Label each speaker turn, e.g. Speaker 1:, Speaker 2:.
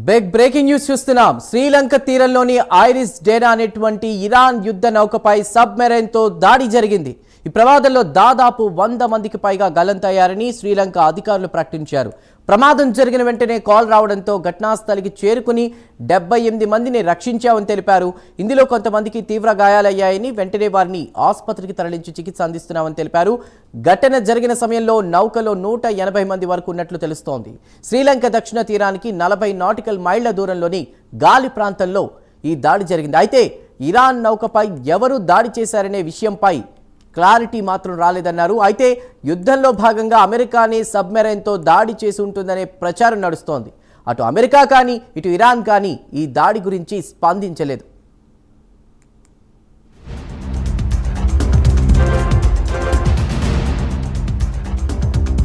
Speaker 1: Big breaking news చూస్తున్నాం. శ్రీలంక తీరంలోని iris డేనా అనేటువంటి ఇరాన్ యుద్ధ నౌకపై సబ్మెరైన్ తో దాడి జరిగింది. ఈ ప్రమాదంలో దాదాపు 100 మందికి పైగా గల్లంతయ్యారని శ్రీలంక అధికారులు ప్రకటించారు. ప్రమాదం జరిగిన వెంటనే కాల్ రావడంతో ఘటనా స్థలికి చేరుకుని 78 మందిని రక్షించామని తెలిపారు. ఇందులో కొంతమందికి తీవ్ర గాయాలయ్యాయని, వెంటనే వారిని ఆసుపత్రికి తరలించి చికిత్స అందిస్తున్నామని తెలిపారు. ఘటన జరిగిన సమయంలో నౌకలో 180 మంది వరకు ఉన్నట్లు తెలుస్తోంది. శ్రీలంక దక్షిణ తీరానికి 40 నాటికల్ మైళ్ల దూరంలోని గాలి ప్రాంతంలో ఈ దాడి జరిగింది. అయితే ఇరాన్ నౌకపై ఎవరు దాడి చేశారనే విషయంపై క్లారిటీ మాత్రం రాలేదన్నారు. అయితే యుద్ధంలో భాగంగా అమెరికానే సబ్మెరైన్తో దాడి చేసి ఉంటుందనే ప్రచారం నడుస్తోంది. అటు అమెరికా కానీ ఇటు ఇరాన్ కానీ ఈ దాడి గురించి స్పందించలేదు.